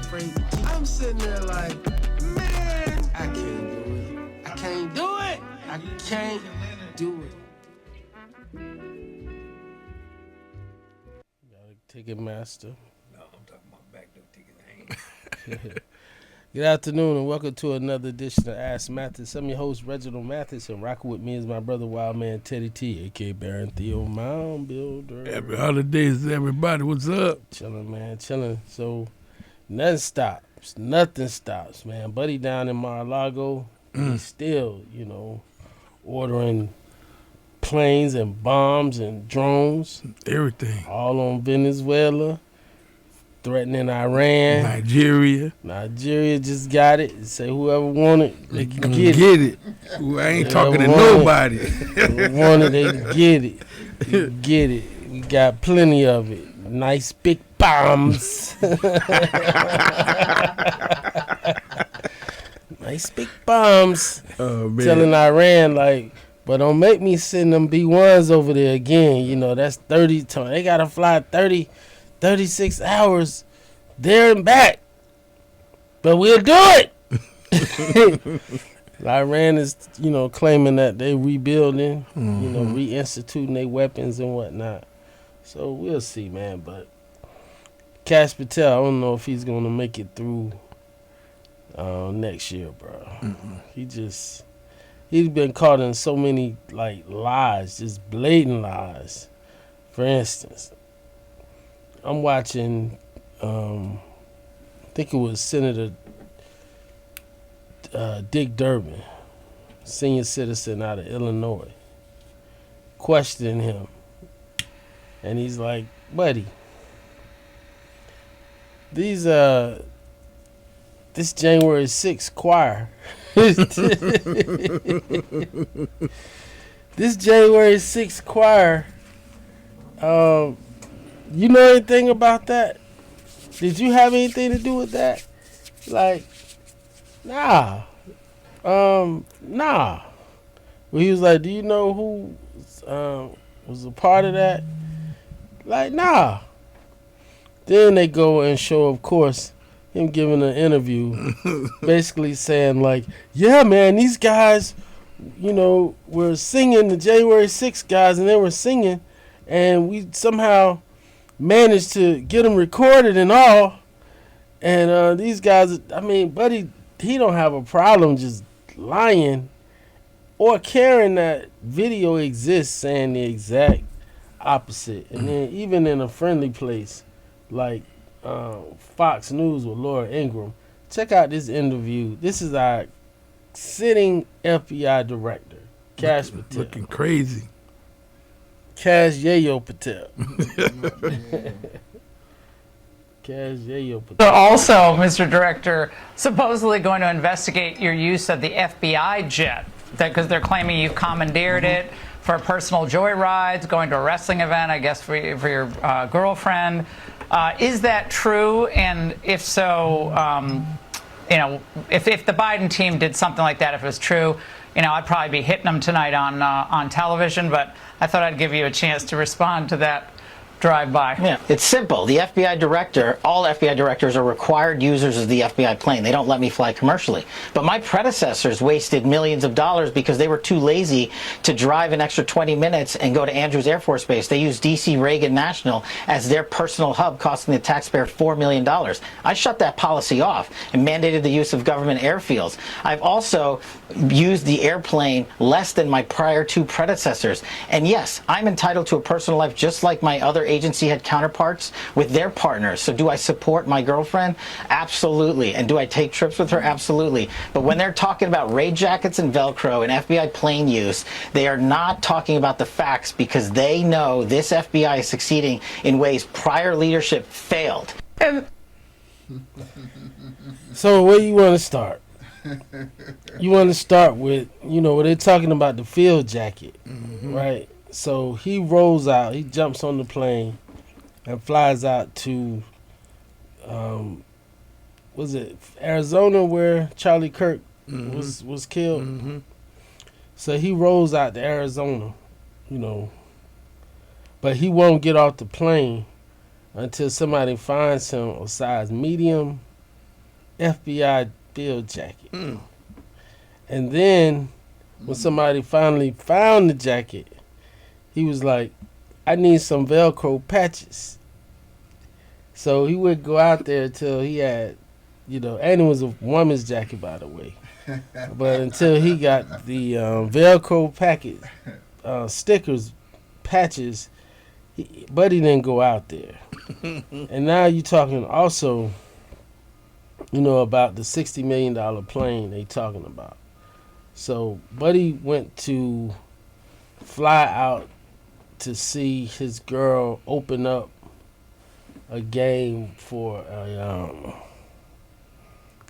afraid. I'm sitting there like, man, I can't do it. I can't do it. I can't do it. Ticketmaster. No, I'm talking about backdoor tickets. Good afternoon and welcome to another edition of Ask Mathis. I'm your host, Reggie Mathis, and rocking with me is my brother, Wild Man Teddy T, a.k.a. Baron Theo Mound-builder. Happy holidays, everybody. What's up? Chilling, man, chilling. So, nothing stops, man. Buddy down in Mar-a-Lago, he's still, ordering planes and bombs and drones. Everything. All on Venezuela, threatening Iran. Nigeria just got it. Say whoever want it, they can get it. Ooh, I ain't talking to nobody. Whoever want it, they can get it. You get it. We got plenty of it. Nice big bombs. Nice big bombs. Oh, man. Telling Iran, like, but don't make me send them B-1s over there again. That's 30 times. They got to fly 36 hours there and back. But we'll do it. Iran is, claiming that they rebuilding, reinstituting their weapons and whatnot. So we'll see, man. But Cash Patel, I don't know if he's going to make it through next year, bro. He's been caught in so many, lies, just blatant lies. For instance, I'm watching, I think it was Senator Dick Durbin, senior citizen out of Illinois, questioning him. And he's like, buddy, this January 6th choir, this January 6th choir, you know anything about that? Did you have anything to do with that? Like, nah. Nah. Well, he was like, do you know who was a part of that? Like, nah. Then they go and show, of course, him giving an interview, basically saying, like, yeah, man, these guys, were singing, the January 6th guys, and they were singing, and we somehow managed to get them recorded and all. And these guys, buddy, he don't have a problem just lying or caring that video exists saying the exact opposite. And then even in a friendly place like Fox News with Laura Ingraham, check out this interview. This is our sitting FBI director, Cash Patel. Looking crazy. Cash Yayo Patel. Cash Yayo Patel. So also, Mr. Director, supposedly going to investigate your use of the FBI jet, because they're claiming you commandeered it for personal joyrides, going to a wrestling event, I guess, for your girlfriend. Is that true? And if so, if the Biden team did something like that, if it was true, I'd probably be hitting them tonight on television. But I thought I'd give you a chance to respond to that drive-by. Yeah, it's simple. The FBI director, all FBI directors are required users of the FBI plane. They don't let me fly commercially. But my predecessors wasted millions of dollars because they were too lazy to drive an extra 20 minutes and go to Andrews Air Force Base. They used D.C. Reagan National as their personal hub, costing the taxpayer $4 million. I shut that policy off and mandated the use of government airfields. I've also used the airplane less than my prior two predecessors. And yes, I'm entitled to a personal life just like my other agency had counterparts with their partners. So do I support my girlfriend? Absolutely. And do I take trips with her? Absolutely. But when they're talking about raid jackets and Velcro and FBI plane use, they are not talking about the facts, because they know this FBI is succeeding in ways prior leadership failed. So where you want to start? You want to start with, where they're talking about the field jacket, right? So he rolls out, he jumps on the plane and flies out to, was it Arizona where Charlie Kirk was killed? So he rolls out to Arizona, but he won't get off the plane until somebody finds him a size medium FBI bill jacket. And then when somebody finally found the jacket, he was like, I need some Velcro patches. So he would go out there until he had, and it was a woman's jacket, by the way. But until he got the Velcro packet stickers, patches, Buddy didn't go out there. And now you're talking also, about the $60 million plane they talking about. So Buddy went to fly out to see his girl open up a game for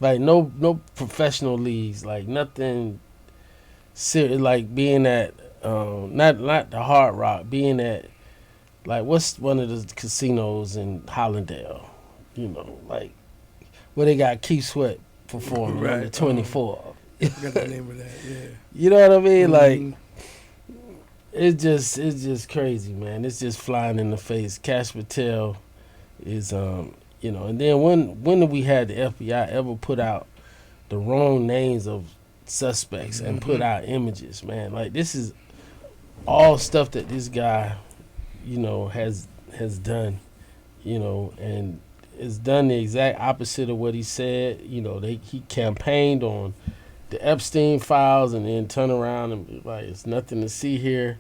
like no professional leagues, like nothing serious, like being at not the Hard Rock, being at like what's one of the casinos in Hollandale, like where they got Keith Sweat performing on the 24th. I forgot the name of that. Yeah. You know what I mean? Like it's just crazy, man. It's just flying in the face. Cash Patel is and then when did we had the FBI ever put out the wrong names of suspects and put out images, man? Like this is all stuff that this guy, has done, and it's done the exact opposite of what he said. He campaigned on the Epstein files and then turn around and be like, it's nothing to see here.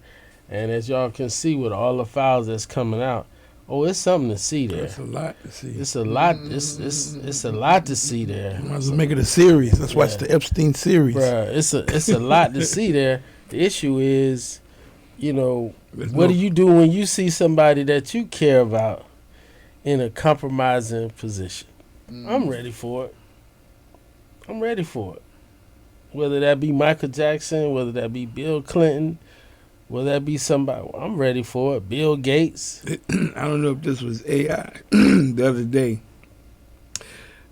And as y'all can see with all the files that's coming out, it's something to see there. It's a lot to see. It's a lot. It's a lot to see there. Might as well make it a series. Let's watch the Epstein series. Bruh, it's a lot to see there. The issue is, what do you do when you see somebody that you care about in a compromising position? I'm ready for it. Whether that be Michael Jackson, whether that be Bill Clinton, whether that be somebody, I'm ready for it. Bill Gates. I don't know if this was AI the other day,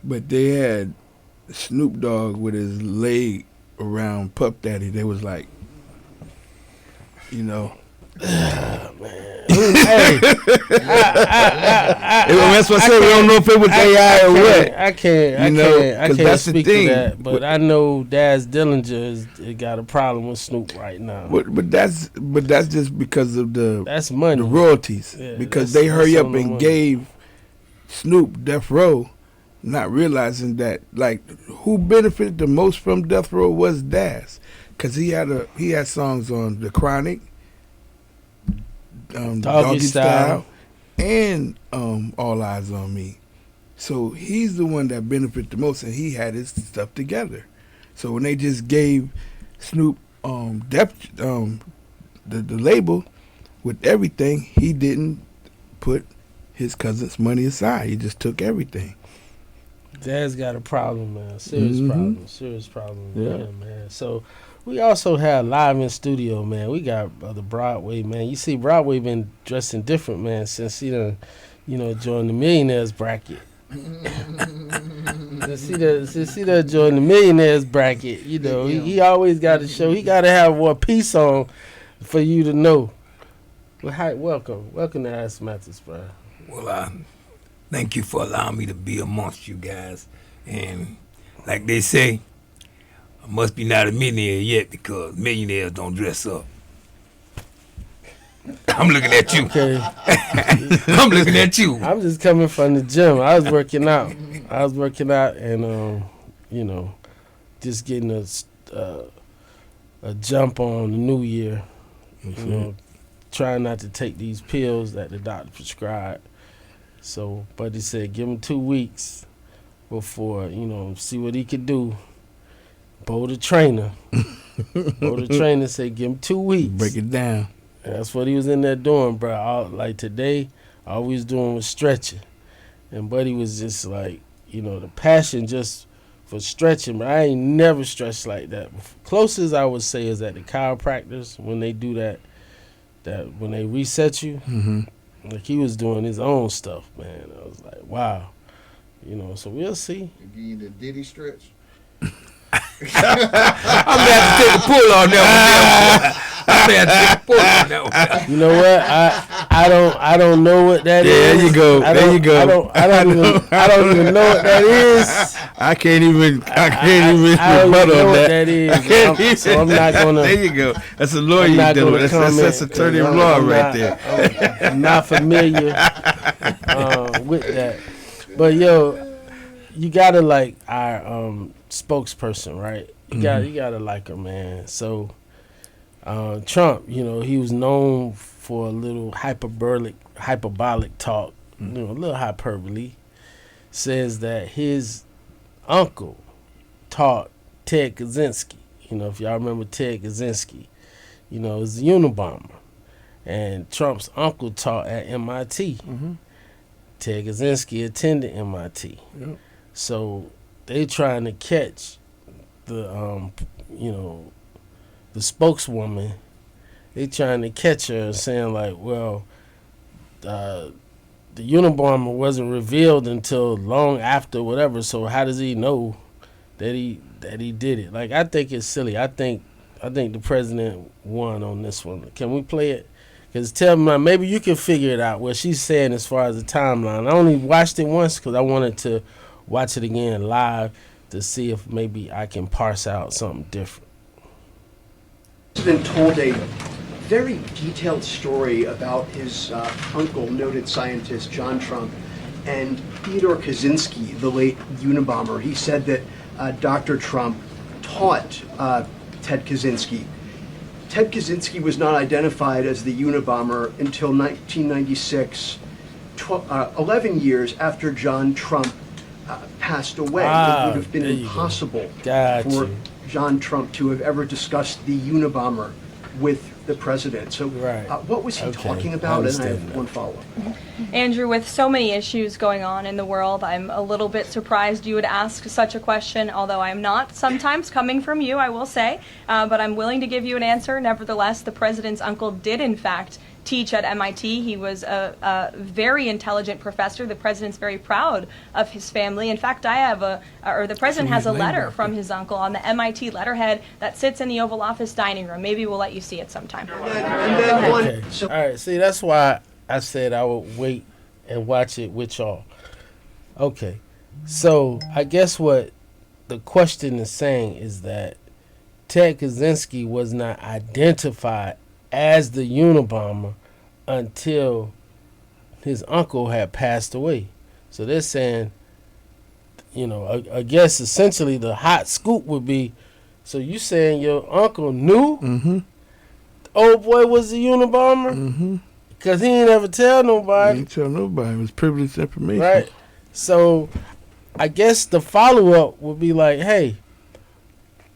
but they had Snoop Dogg with his leg around Puff Daddy. They was like, Hey, that's what I said. We don't know if it was AI or what. I can't speak to that, but I know Daz Dillinger has got a problem with Snoop right now. But that's just because of that's money, the royalties. Yeah, because they hurry up and money. gave Snoop Death Row, not realizing that who benefited the most from Death Row was Daz, because he had songs on The Chronic, Doggy Style, and All Eyes on Me. So he's the one that benefited the most, and he had his stuff together. So when they just gave Snoop the label with everything, he didn't put his cousin's money aside. He just took everything. Dad's got a problem, man. Serious problem. Yeah, man. So we also have live in studio, man. We got Brother Broadway, man. You see, Broadway been dressing different, man, since he done, joined the millionaires bracket. Since he done joined the millionaires bracket, he always got to show. He got to have one piece on for you to know. Well, hi, welcome to Ask Mathis, bro. Well, thank you for allowing me to be amongst you guys. And like they say, I must be not a millionaire yet because millionaires don't dress up. I'm looking at you. Okay. I'm looking at you. I'm just coming from the gym. I was working out. And, just getting a jump on the new year. Trying not to take these pills that the doctor prescribed. So, Buddy said, give him 2 weeks before, see what he could do. Bo the trainer said, give him 2 weeks. Break it down. And that's what he was in there doing, bro. Like today, all we was doing was stretching. And Buddy was just like, the passion just for stretching. But I ain't never stretched like that before. Closest I would say is at the chiropractors when they do that when they reset you. Like he was doing his own stuff, man. I was like, wow. So we'll see. They give you the Diddy stretch. I'm gonna have to take a pull on that one. I'm gonna have to take a pull on that one. You know what? I don't know what that is. There you go. There you go. I don't even know what that is. I can't even I don't rebut know on what that. that is. So I'm not gonna. There you go. That's a lawyer I'm you not dealing gonna with. comment, That's attorney of law right there. I'm not familiar with that. But yo, you gotta like our spokesperson, right? You gotta like her, man. So Trump, he was known for a little hyperbolic talk, a little hyperbole. Says that his uncle taught Ted Kaczynski. If y'all remember Ted Kaczynski, was a Unabomber. And Trump's uncle taught at MIT. Ted Kaczynski attended MIT. Yep. So they trying to catch the the spokeswoman. They trying to catch her saying like, well, the Unabomber wasn't revealed until long after whatever. So how does he know that he did it? Like, I think it's silly. I think the president won on this one. Can we play it? Because tell me, maybe you can figure it out what she's saying as far as the timeline. I only watched it once because I wanted to watch it again live to see if maybe I can parse out something different. The president told a very detailed story about his uncle, noted scientist John Trump, and Theodore Kaczynski, the late Unabomber. He said that Dr. Trump taught Ted Kaczynski. Ted Kaczynski was not identified as the Unabomber until 1996, 11 years after John Trump passed away. It would have been impossible for John Trump to have ever discussed the Unabomber with the president. So what was he talking about? And I have one follow-up. Andrew, with so many issues going on in the world, I'm a little bit surprised you would ask such a question, although I'm not sometimes coming from you, I will say, but I'm willing to give you an answer. Nevertheless, the president's uncle did, in fact, teach at MIT. He was a very intelligent professor. The president's very proud of his family. In fact, the president has a letter from his uncle on the MIT letterhead that sits in the Oval Office dining room. Maybe we'll let you see it sometime. Okay. All right. See, that's why I said I would wait and watch it with y'all. Okay. So I guess what the question is saying is that Ted Kaczynski was not identified as the Unabomber until his uncle had passed away. So they're saying, I guess essentially the hot scoop would be, so you saying your uncle knew the old boy was the Unabomber? Because he ain't ever tell nobody. He ain't tell nobody. It was privileged information. Right. So I guess the follow-up would be like, hey,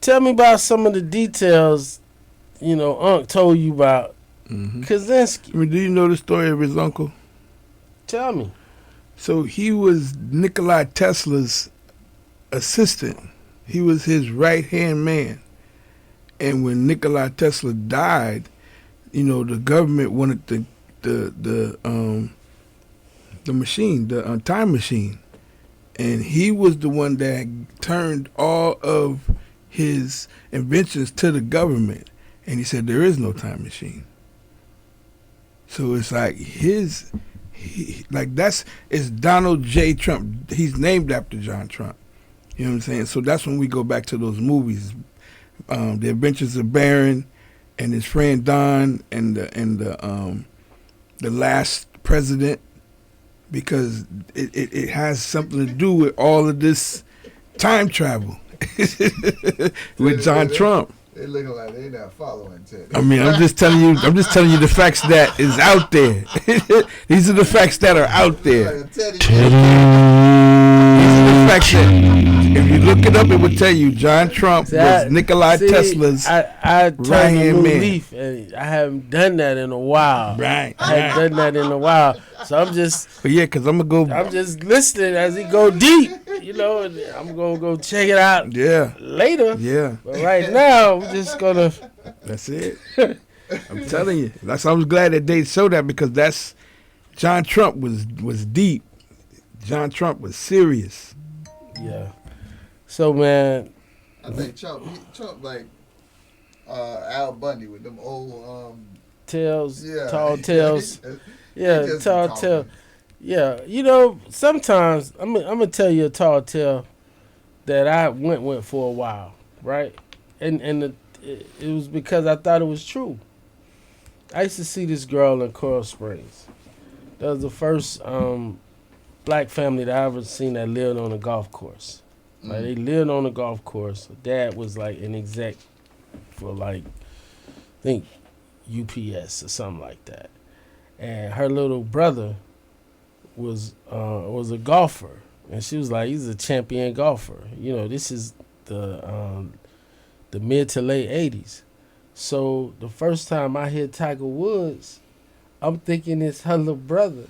tell me about some of the details Unc told you about Kaczynski. I mean, do you know the story of his uncle? Tell me. So he was Nikola Tesla's assistant. He was his right-hand man. And when Nikola Tesla died, the government wanted the machine, the time machine. And he was the one that turned all of his inventions to the government. And he said, there is no time machine. So it's like it's Donald J. Trump. He's named after John Trump. You know what I'm saying? So that's when we go back to those movies, The Adventures of Baron and his friend Don and the Last President, because it has something to do with all of this time travel with John Trump. They looking like they not following Teddy. I mean, I'm just telling you the facts that is out there. These are the facts that are out there. Teddy. These are the facts that, if you look it up, it will tell you John Trump was Nikola Tesla's I turned a new right-hand leaf, and I haven't done that in a while. Right. I haven't done that in a while. So I'm just listening as he go deep, and I'm going to go check it out later. Yeah. But right now, we're just going to. That's it. I'm telling you. I was glad that they showed that, because John Trump was deep. John Trump was serious. Yeah. So, man. I think Trump like Al Bundy with them old tails, yeah. tall tails. Yeah, just tall talking. tale. Yeah, sometimes I'm gonna tell you a tall tale that I went with for a while, right? And it was because I thought it was true. I used to see this girl in Coral Springs. That was the first black family that I ever seen that lived on a golf course. Like they lived on a golf course. Dad was like an exec for like I think UPS or something like that. And her little brother was a golfer, and she was like, he's a champion golfer. This is the mid to late '80s. So the first time I hear Tiger Woods, I'm thinking it's her little brother.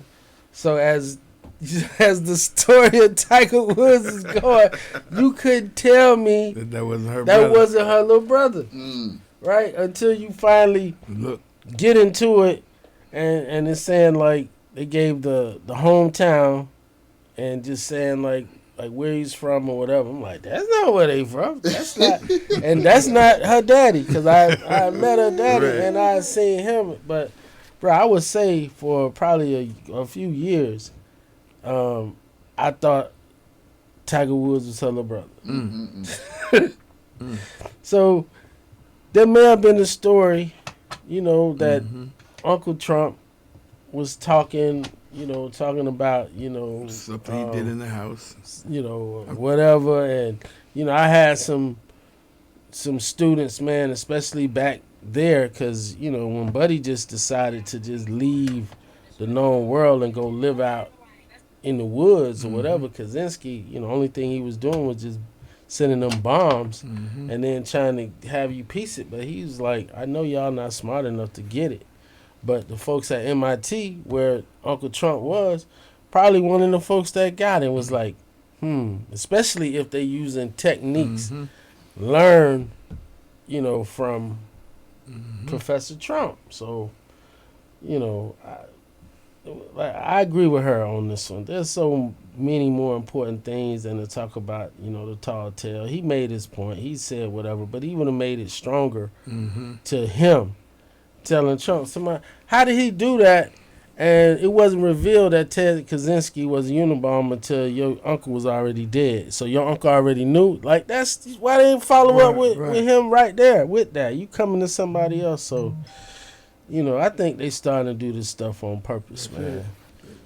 So as the story of Tiger Woods is going, you couldn't tell me That wasn't her that brother. wasn't her little brother, right? Until you finally Look, get into it, and it's saying like they gave the hometown, and just saying like where he's from or whatever. I'm like, that's not where they from. That's not, and that's not her daddy, because I met her daddy and I had seen him. But bro, I would say for probably a few years, I thought Tiger Woods was her little brother. So there may have been a story, that Uncle Trump was talking about, something he did in the house. whatever. And, I had some students, man, especially back there, because, when Buddy just decided to just leave the known world and go live out in the woods or whatever, Kaczynski, only thing he was doing was just sending them bombs and then trying to have you piece it. But he was like, I know y'all not smart enough to get it. But the folks at MIT, where Uncle Trump was, probably one of the folks that got it was like, especially if they using techniques learned, from Professor Trump. So, I agree with her on this one. There's so many more important things than to talk about, the tall tale. He made his point. He said whatever, but he would have made it stronger to him. Telling Trump, how did he do that? And it wasn't revealed that Ted Kaczynski was a Unabomber until your uncle was already dead. So your uncle already knew. Like, that's why they didn't follow up with him right there with that. You coming to somebody else. So, I think they starting to do this stuff on purpose, man.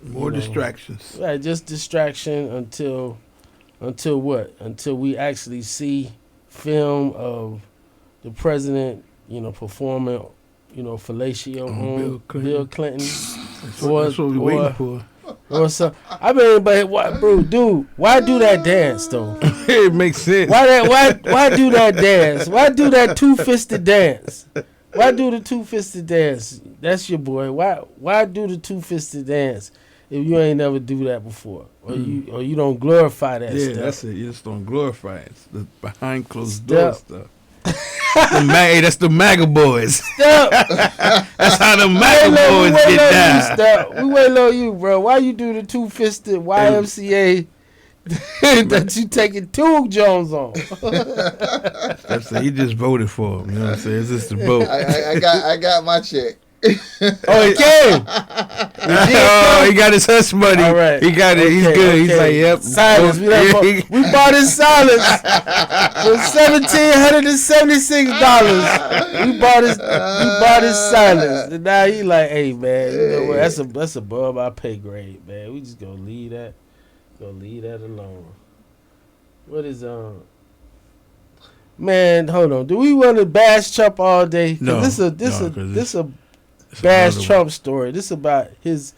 More distractions. Right, just distraction until what? Until we actually see film of the president, performing fellatio on Bill Clinton. That's what we waiting for. Or so, I mean, but what, bro, dude? Why do that dance though? It makes sense. Why do that dance? Why do that two-fisted dance? Why do the two-fisted dance? That's your boy. Why do the two-fisted dance if you ain't never do that before, or you don't glorify that stuff? Yeah, that's it. You just don't glorify it. It's the behind closed door stuff. That's the MAGA boys. That's how the MAGA boys get down. We waiting on you, bro. Why you do the two-fisted YMCA that you taking two Jones on? That's it. He just voted for him. You know what I'm saying? It's just a vote. I got my check. Oh, he came. Oh, he got his hush money. All right. He got it. He's good. He's like, yep. Silence. We bought his silence for $1,776. We bought his silence. And now he like, hey man, you know what? That's above our pay grade, man. We just gonna leave that. Leave that alone. What is Man, hold on. Do we want to bash Trump all day? No. This a bash Trump story. This about his,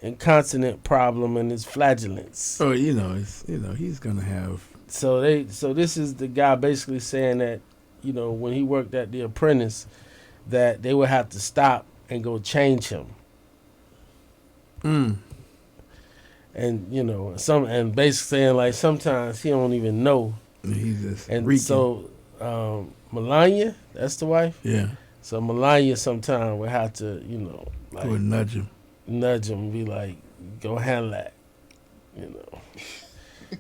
incontinent problem and his flagellants. Oh, he's gonna have. So this is the guy basically saying that, when he worked at The Apprentice, that they would have to stop and go change him. And and basically saying like sometimes he don't even know. He's just And reeking. so Melania, that's the wife. Yeah. So Melania sometime would have to, Would nudge him. nudge him and be like, go handle that,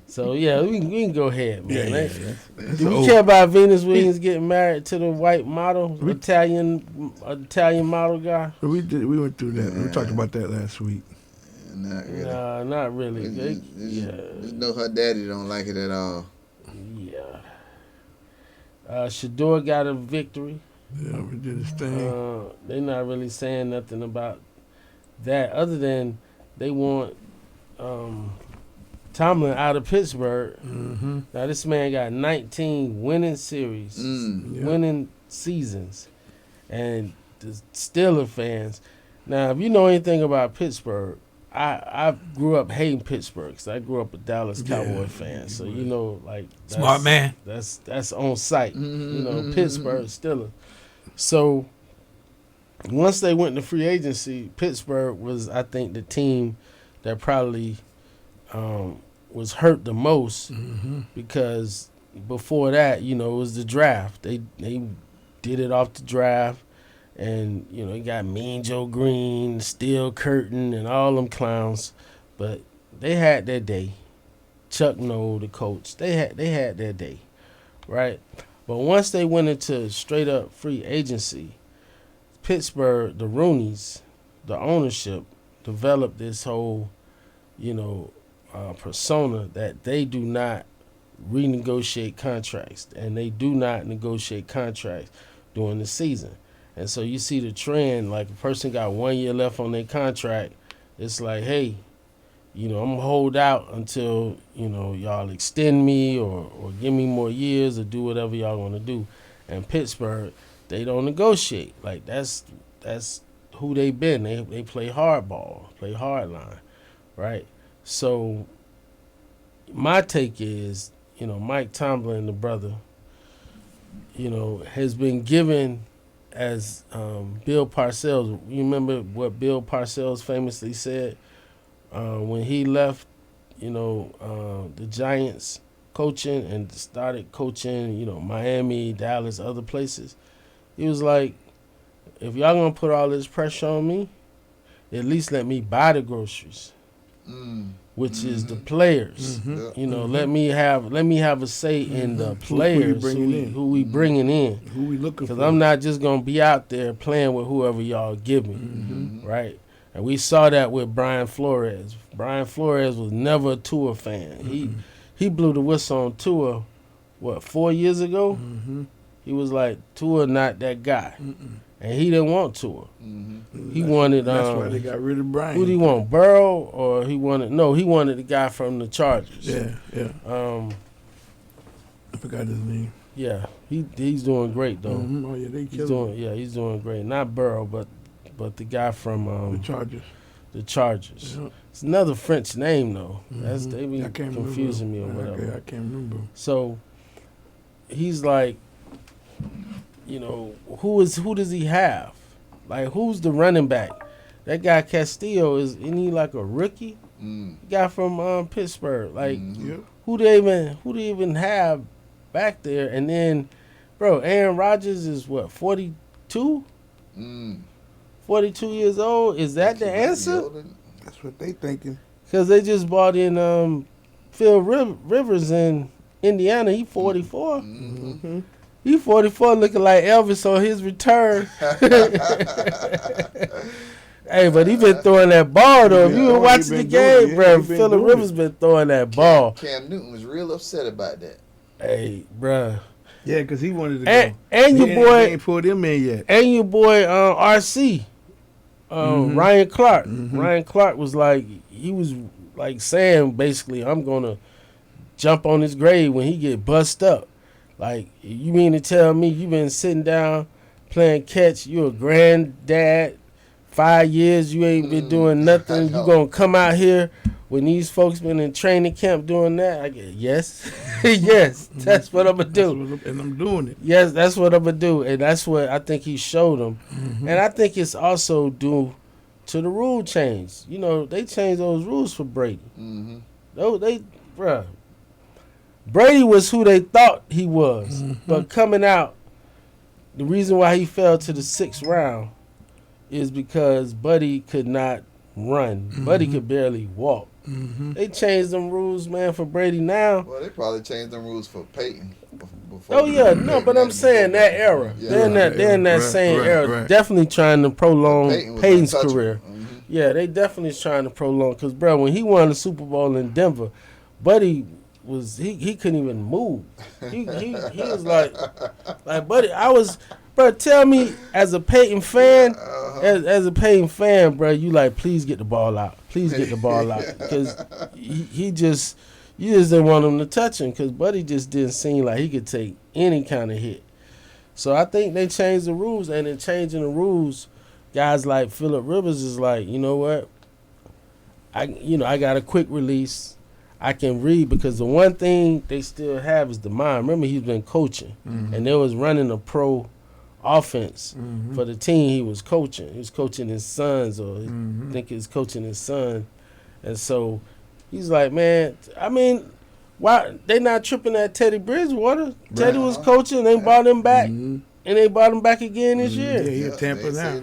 So yeah, we can go ahead, man. That's Do we old. care about Venus Williams getting married to the white model, Italian model guy? We went through that. We talked about that last week. Not really. Nah, not really. Just know her daddy don't like it at all. Yeah. Shador got a victory. Yeah, we did his thing. They're not really saying nothing about that other than they want Tomlin out of Pittsburgh. Mm-hmm. Now this man got 19 winning series, winning seasons, and the Steelers fans. Now, if you know anything about Pittsburgh, I grew up hating Pittsburgh because I grew up a Dallas Cowboy fan. So you know, like Smart man. That's on site. You know, Pittsburgh Steelers. So once they went into free agency, Pittsburgh was, I think, the team that probably was hurt the most because before that, you know, it was the draft. They did it off the draft, and you know, you got Mean Joe Green, Steel Curtin, and all them clowns, but they had their day. Chuck Noll, the coach, they had their day, right? But once they went into straight up free agency, Pittsburgh, the Rooneys, the ownership, developed this whole, you know, persona that they do not renegotiate contracts, and they do not negotiate contracts during the season. And so you see the trend, like a person got 1 year left on their contract, it's like, hey, you know, I'm going to hold out until, you know, y'all extend me or give me more years or do whatever y'all want to do. And Pittsburgh, they don't negotiate. Like, that's who they been. They play hardball, play hard line, right? So my take is, you know, Mike Tomlin, the brother, you know, has been given as Bill Parcells. You remember what Bill Parcells famously said when he left, you know, the Giants coaching and started coaching, you know, Miami, Dallas, other places. He was like, if y'all gonna put all this pressure on me, at least let me buy the groceries, which is the players. You know, let me have a say in the players who we bringing in, Who we looking for? because I'm not just gonna be out there playing with whoever y'all give me, right? And we saw that with Brian Flores. Brian Flores was never a Tua fan. He blew the whistle on Tua, 4 years ago? He was like, Tua not that guy. And he didn't want Tua. He wanted... That's why they got rid of Brian. Who did he want, Burrow? Or he wanted... No, he wanted the guy from the Chargers. Yeah. I forgot his name. Yeah, he's doing great, though. Oh, yeah, they killed him. He's doing great. Not Burrow, but the guy from... The Chargers. The Chargers. Yeah. It's another French name, though. They be I can't confusing me or remember. whatever. I can't remember. So he's like, you know, who does he have? Like, who's the running back? That guy Castillo, isn't he like a rookie? Guy from Pittsburgh. Like, who they even have back there? And then, bro, Aaron Rodgers is what, 42? 42 years old? Is that the answer? That's what they thinking. Because they just bought in Phil Rivers in Indiana. He 44. He 44, looking like Elvis on his return. Hey, but he been throwing that ball, though. If you were watching the game, bro, Phil Rivers been throwing that ball. Cam Newton was real upset about that. Hey, bro. Yeah, because he wanted to go. And your boy... They ain't pulled him in yet. And your boy, RC. Ryan Clark. Ryan Clark was like, he was like saying basically, I'm gonna jump on his grave when he get bust up. Like, you mean to tell me you been sitting down playing catch, you a granddad, 5 years you ain't been doing nothing, you gonna come out here when these folks been in training camp doing that? I get, yes. Yes, that's what I'm gonna do. And I'm doing it. Yes, that's what I'm gonna do, and that's what I think he showed them. And I think it's also due to the rule change. You know, they changed those rules for Brady. Brady was who they thought he was, but coming out, the reason why he fell to the 6th round is because Buddy could not run. Buddy could barely walk. They changed them rules, man, for Brady now. Well, they probably changed the rules for Peyton. Before Oh yeah, no, but I'm saying that era. Yeah. They're in that same era. right. Definitely trying to prolong Peyton was Peyton's untouchable. career. Yeah, they definitely is trying to prolong. Because, bro, when he won the Super Bowl in Denver, Buddy was he couldn't even move. He was like Buddy. Bro, tell me as a Peyton fan, as a Peyton fan, bro, you like, please get the ball out. Please get the ball out. Because you just didn't want him to touch him because Buddy just didn't seem like he could take any kind of hit. So I think they changed the rules, and in changing the rules, guys like Phillip Rivers is like, you know what? I got a quick release. I can read because the one thing they still have is the mind. Remember, he's been coaching, and they was running a pro offense for the team he was coaching. He was coaching his sons, or I think he was coaching his son. And so he's like, man, I mean, why they not tripping at Teddy Bridgewater? Right. Teddy was coaching, they brought him back, and they brought him back again this year. Yeah, he Tampa now.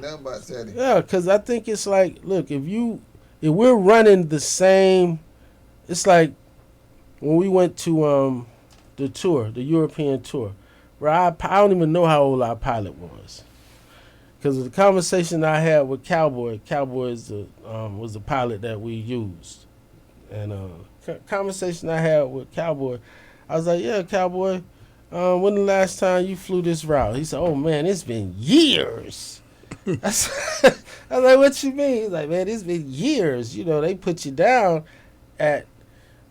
Yeah, because I think it's like, look, if we're running the same, it's like when we went to the tour, the European tour, where I don't even know how old our pilot was. Because of the conversation I had with Cowboy was the pilot that we used. And conversation I had with Cowboy, I was like, yeah, Cowboy, when the last time you flew this route? He said, oh, man, it's been years. I was like, what you mean? He's like, man, it's been years. You know, they put you down at,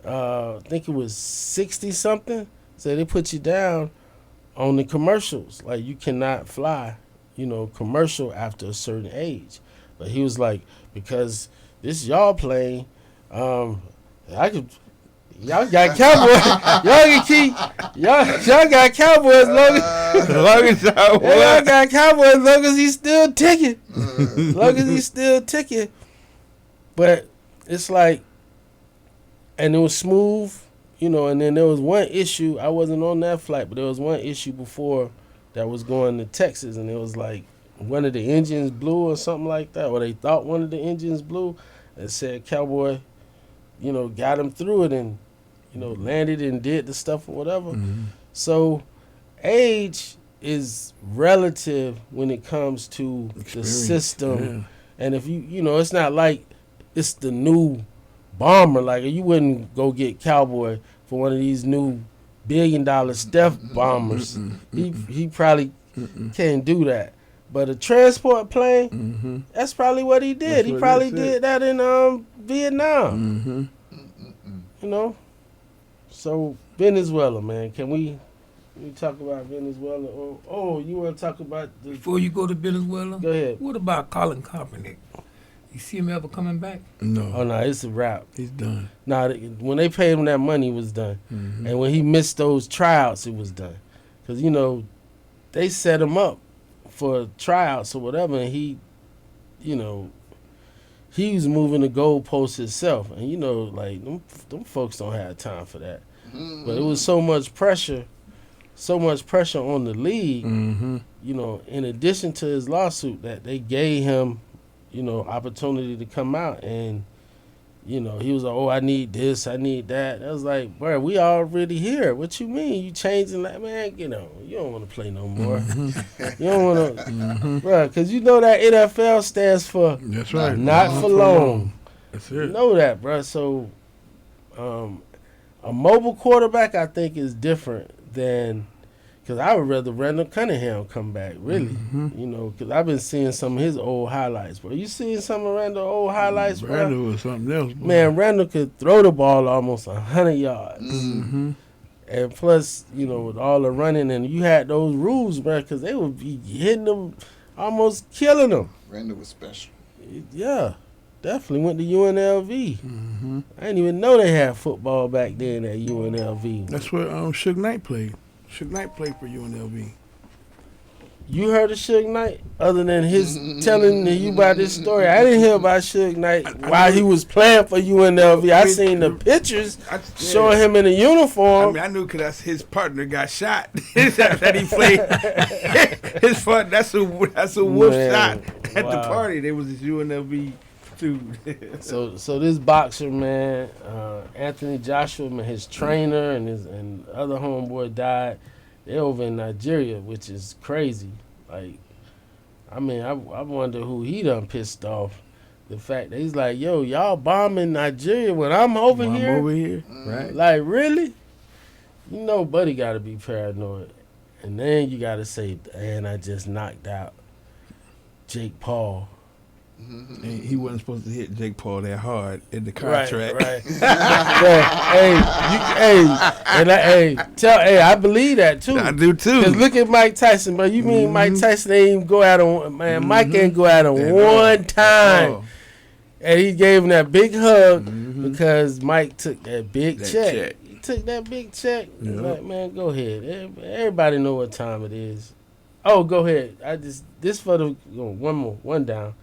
I think it was 60-something. So they put you down on the commercials. Like, you cannot fly, commercial after a certain age. But he was like, because this y'all plane, y'all got Cowboys. Y'all can keep y'all got Cowboys as long as y'all got Cowboys as long as he's still ticking. As long as he's still ticking. But it's like, and it was smooth, and then there was one issue. I wasn't on that flight, but there was one issue before that was going to Texas, and it was like one of the engines blew or something like that, or they thought one of the engines blew, and said Cowboy, got him through it and, landed and did the stuff or whatever. So age is relative when it comes to the system. Yeah. And if it's not like it's the new bomber. Like, you wouldn't go get Cowboy for one of these new $1 billion stealth bombers. He probably can't do that. But a transport plane, that's probably what he did. He probably did that in Vietnam. So Venezuela, man. Can we talk about Venezuela? Or you want to talk about before you go to Venezuela? Go ahead. What about Colin Kaepernick? You see him ever coming back? No. Oh, no, it's a wrap. He's done. Nah, when they paid him that money, it was done. And when he missed those tryouts, it was done. Because, they set him up for tryouts or whatever, and he was moving the goalposts himself. And, like, them folks don't have time for that. But it was so much pressure on the league, in addition to his lawsuit, that they gave him opportunity to come out, and he was like, oh, I need this, I need that. I was like, bro, we already here. What you mean? You changing that, man? You don't want to play no more. You don't want to, bro, because that NFL stands for that's right, not for long. That's it. You know that, bro. So, a mobile quarterback, I think, is different than. Because I would rather Randall Cunningham come back, really. Because I've been seeing some of his old highlights, bro. You seeing some of Randall's old highlights, bro? Randall was something else, bro. Man, Randall could throw the ball almost 100 yards. And plus, with all the running, and you had those rules, bro, because they would be hitting them, almost killing them. Randall was special. Yeah, definitely went to UNLV. I didn't even know they had football back then at UNLV. That's where Suge Knight played. Suge Knight played for UNLV. You heard of Suge Knight other than his telling you about this story? I didn't hear about Suge Knight while he was playing for UNLV. I seen the pictures showing him in a uniform. I knew because his partner got shot. that he played his partner. That's a wolf shot at the party. There was this UNLV too. So this boxer, man, Anthony Joshua, man, his trainer and other homeboy died. They're over in Nigeria, which is crazy. Like, I mean, I wonder who he done pissed off. The fact that he's like, yo, y'all bombing Nigeria when I'm over here? I'm over here, right? Like, really? You know, Buddy got to be paranoid. And then you got to say, and I just knocked out Jake Paul. And he wasn't supposed to hit Jake Paul that hard in the contract. Right. I believe that too. I do too. Cause look at Mike Tyson, bro. You mean Mike Tyson ain't even go out on, man? Mike ain't go out on one time, and he gave him that big hug because Mike took that big check. He took that big check. Like, man, go ahead. Everybody know what time it is. Oh, go ahead. This for the one down.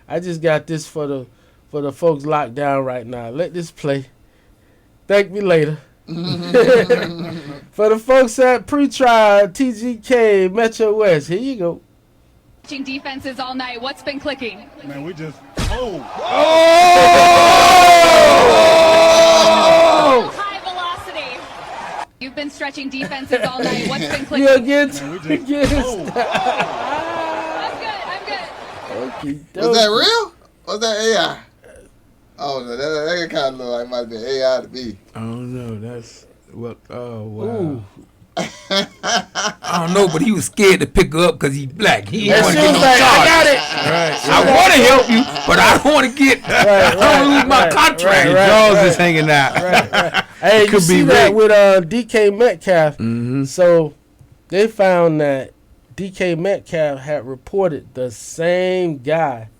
I just got this for the folks locked down right now. Let this play. Thank me later. For the folks at pretrial, TGK, Metro West, here you go. Watching defenses all night. What's been clicking? Man, we just. High velocity. You've been stretching defenses all night. What's been clicking? You against? I'm good. Okay, Was that real? Was that AI? Oh no, that kind of look like might be AI to me. I don't know. That's what. Oh wow. Ooh. I don't know, but he was scared to pick her up because he's black. He didn't And want she to get was no like, I charges. got it. I want to help you, but I don't want to get. I don't lose my contract. Jaws is hanging out. Right. Hey, you Could see be that rigged. with DK Metcalf. So they found that DK Metcalf had reported the same guy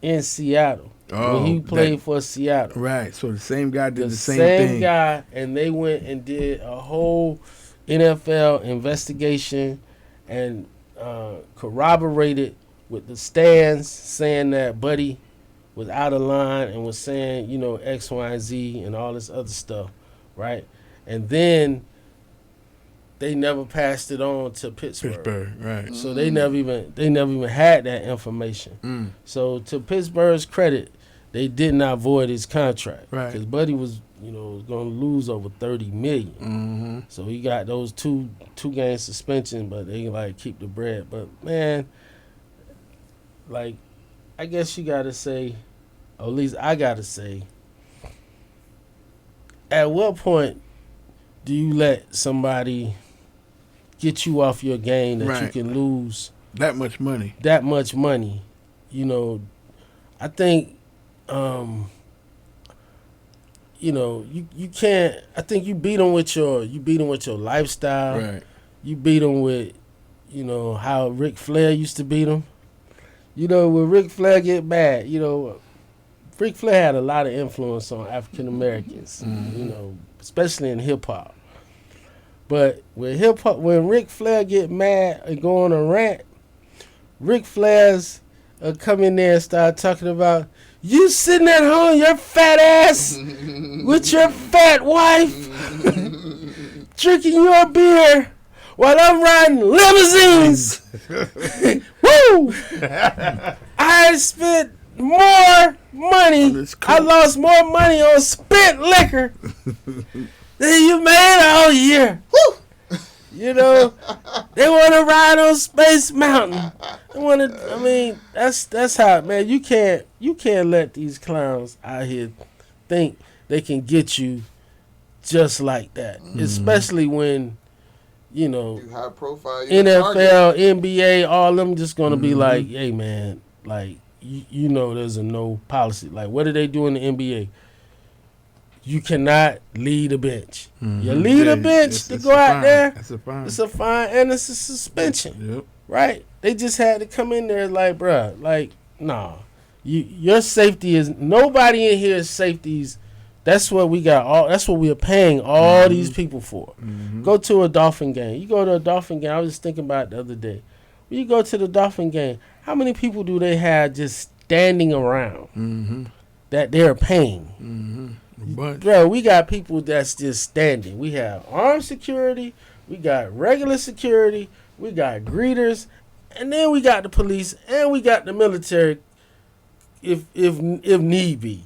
in Seattle when he played for Seattle. Right. So the same guy did the same same thing. guy, and they went and did a whole NFL investigation and corroborated with the stands saying that Buddy was out of line and was saying, you know, X, Y, and Z and all this other stuff, right? And then they never passed it on to Pittsburgh. Right. So they never even had that information. So to Pittsburgh's credit, they did not void his contract. Right. Because Buddy was, you know, going to lose over $30 million. So he got those two game suspension, but they like keep the bread. But man, like, I guess you got to say, or at least I got to say, at what point do you let somebody get you off your game that you can lose that much money? You know, I think, you know, you can't. I think you beat them with your lifestyle. Right. You beat them with, you know, how Ric Flair used to beat them. You know, when Ric Flair get mad, you know, Ric Flair had a lot of influence on African Americans. You know, especially in hip hop. But when Ric Flair get mad and go on a rant, Ric Flair's come in there and start talking about, you sitting at home, your fat ass, with your fat wife, drinking your beer while I'm riding limousines. Woo! I spent more money. I lost more money on spent liquor than you made all year. Woo! You know, they want to ride on Space Mountain. They want to. I mean, that's how, man. You can't let these clowns out here think they can get you just like that. Especially when, you know, You high profile. You NFL, NBA, all of them just gonna be like, hey man, like you know, there's a no policy. Like, what do they do in the NBA? You cannot lead a bench. You lead a bench to go out there. That's a fine. It's a fine and it's a suspension. Yep. Right? They just had to come in there like, bruh, like, nah. Your safety is, nobody in here is safeties. That's what we got. That's what we are paying all these people for. Go to a Dolphin game. You go to a Dolphin game. I was just thinking about it the other day. When you go to the Dolphin game, how many people do they have just standing around that they're paying? Bro, we got people that's just standing. We have armed security. We got regular security. We got greeters. And then we got the police. And we got the military if need be.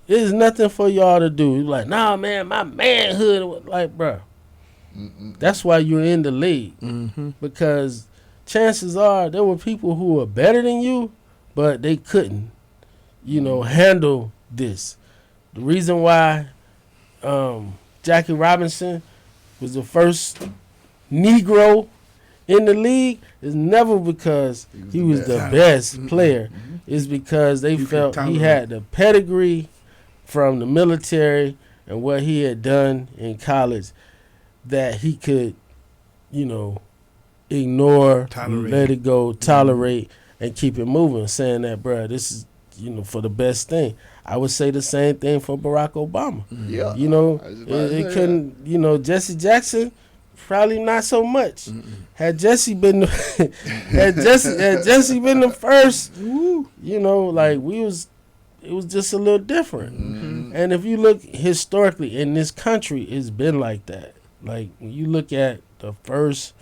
There's nothing for y'all to do. You're like, nah, man, my manhood. Like, bro, that's why you're in the league. Because chances are there were people who were better than you, but they couldn't, handle this. The reason why Jackie Robinson was the first Negro in the league is never because he was the best player. It's because they felt he had the pedigree from the military and what he had done in college that he could, ignore, let it go, tolerate, and keep it moving, saying that, bro, this is, for the best thing. I would say the same thing for Barack Obama. Yeah. It couldn't, Jesse Jackson, probably not so much. Had Jesse been had Jesse been the first, it was just a little different. And if you look historically in this country, it's been like that. Like when you look at the first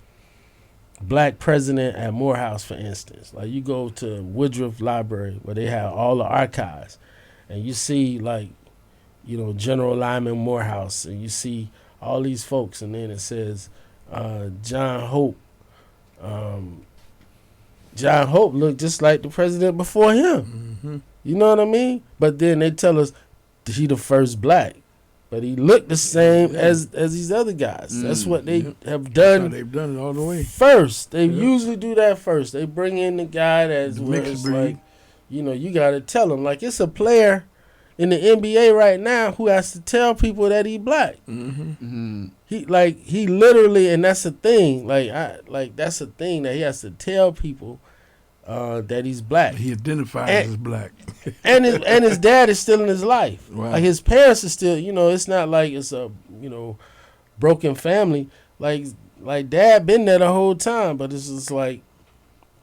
black president at Morehouse, for instance, like you go to Woodruff Library where they have all the archives, and you see General Lyman Morehouse, and you see all these folks, and then it says John Hope. John Hope looked just like the president before him. You know what I mean? But then they tell us he the first black, but he looked the same as these other guys. That's what they have done. They've done it all the way. First, they usually do that first. They bring in the guy that's like, you got to tell him. Like it's a player in the NBA right now who has to tell people that he black. He literally, and that's the thing. That's the thing that he has to tell people that he's black. He identifies as black. and his dad is still in his life. Wow. Like his parents are still, it's not like it's a, broken family. Like dad been there the whole time, but it's just like,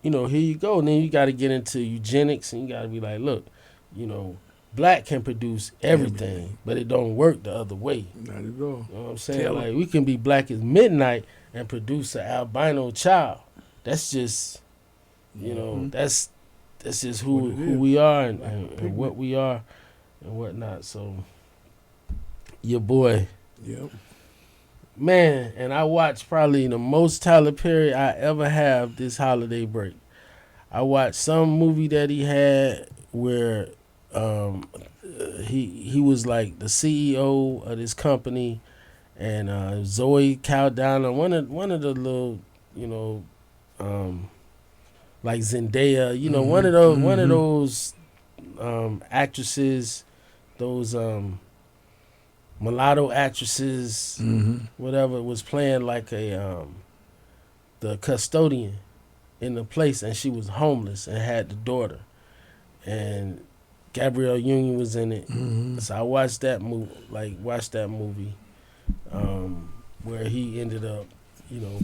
here you go. And then you got to get into eugenics, and you got to be like, look, black can produce everything, but it don't work the other way. Not at all. You know what I'm saying? We can be black as midnight and produce an albino child. That's just, that's just who we are and what we are and whatnot. So, your boy. Yep. Man, and I watched probably the most Tyler Perry I ever have this holiday break. I watched some movie that he had where he was like the CEO of this company, and Zoe Caldana, one of the little, like Zendaya, one of those actresses, those mulatto actresses, whatever, was playing like the custodian in the place, and she was homeless and had the daughter, and Gabrielle Union was in it. So I watched that movie, where he ended up,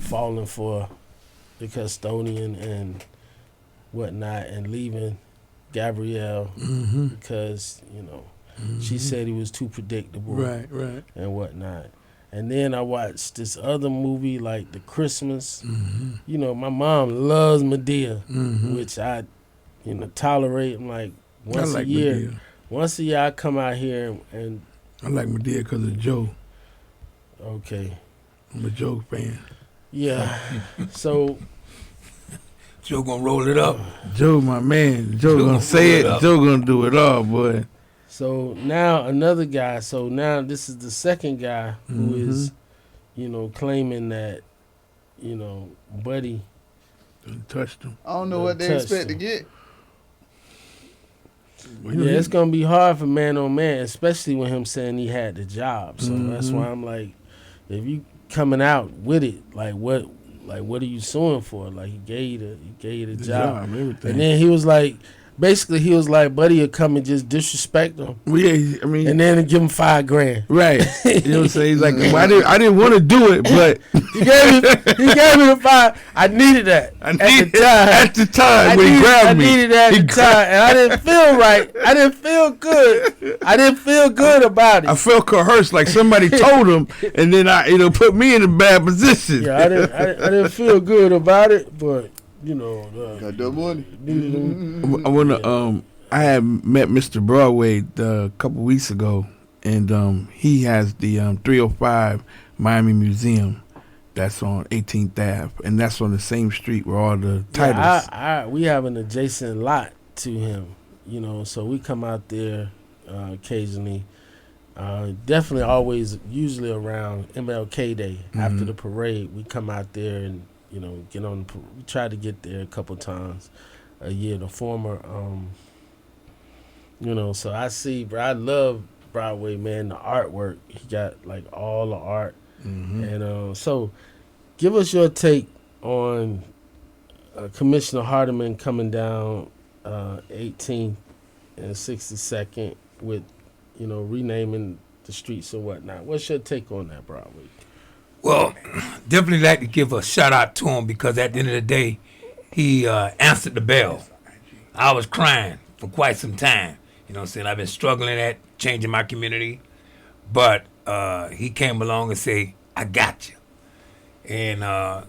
falling for the custodian and whatnot, and leaving Gabrielle because, she said he was too predictable, right, and whatnot. And then I watched this other movie like The Christmas. My mom loves Medea, which I, tolerate. I'm like once a year. Medea. Once a year I come out here and I like Medea because of Joe. Okay. I'm a Joe fan. Yeah. So Joe gonna roll it up. Joe, my man. Joe gonna say it. Joe gonna do it all, boy. So now another guy. So now this is the second guy who is, claiming that, Buddy touched him. I don't know what they expect to get. Yeah, it's gonna be hard for man on man, especially with him saying he had the job. So that's why I'm like, if you coming out with it, what are you suing for? Like he gave you the job. Everything. And then he was like, basically he was like, Buddy would come and just disrespect him. Well, yeah, I mean, and then give him $5,000. Right. You know what I'm saying? He's like, well, I didn't want to do it, but he gave me the $5,000. I needed that at the time when he grabbed me. I needed that at the time, and I didn't feel right. I didn't feel good. I didn't feel good about it. I felt coerced, like somebody told him, and then put me in a bad position. Yeah, I didn't feel good about it, but. Got that money. I want to I had met Mr. Broadway a couple weeks ago, and he has the 305 Miami Museum that's on 18th Ave, and that's on the same street where all the titles. We have an adjacent lot to him, you know, so we come out there occasionally. Definitely always, usually around MLK Day after the parade, we come out there and, you know, get on. We try to get there a couple times a year. The former, you know, so I love Broadway, man. The artwork, he got like all the art, and so give us your take on Commissioner Hardiman coming down 18th and 62nd with, you know, renaming the streets and whatnot. What's your take on that, Broadway? Well, definitely like to give a shout out to him because at the end of the day, he answered the bell. I was crying for quite some time. You know what I'm saying? I've been struggling at changing my community. But he came along and said, I got you. And I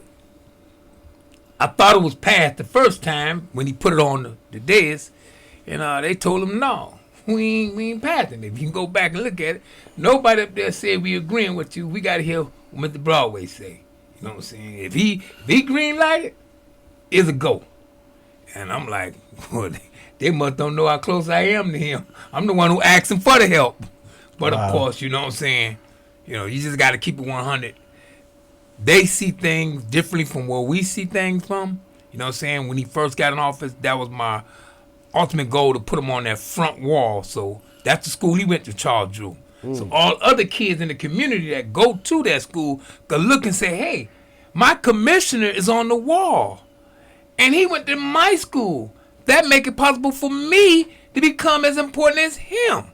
thought it was passed the first time when he put it on the desk. And they told him, no, we ain't passing it. If you can go back and look at it, nobody up there said we agreeing with you. We got to hear what Mr. Broadway say. You know what I'm saying? If he green lighted, it's a go. And I'm like, well, they must don't know how close I am to him. I'm the one who asked him for the help. But of course, you know what I'm saying? You know, you just got to keep it 100. They see things differently from where we see things from. You know what I'm saying? When he first got in office, that was my ultimate goal, to put him on that front wall. So that's the school he went to, Charles Drew. So all other kids in the community that go to that school could look and say, hey, my commissioner is on the wall. And he went to my school. That make it possible for me to become as important as him.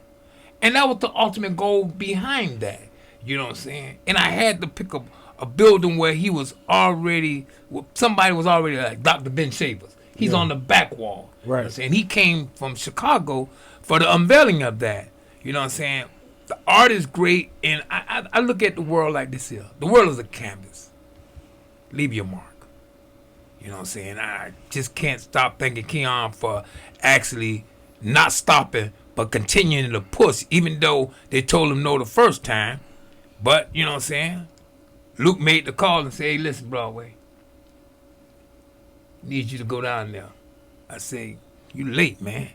And that was the ultimate goal behind that. You know what I'm saying? And I had to pick up a building where he was already, somebody was already like Dr. Ben Shavers. He's on the back wall. Right. You know what I'm saying? He came from Chicago for the unveiling of that. You know what I'm saying? The art is great, and I look at the world like this here. The world is a canvas. Leave your mark. You know what I'm saying? I just can't stop thanking Keon for actually not stopping, but continuing to push, even though they told him no the first time. But, you know what I'm saying? Luke made the call and said, hey, listen, Broadway, need you to go down there. I say, you late, man.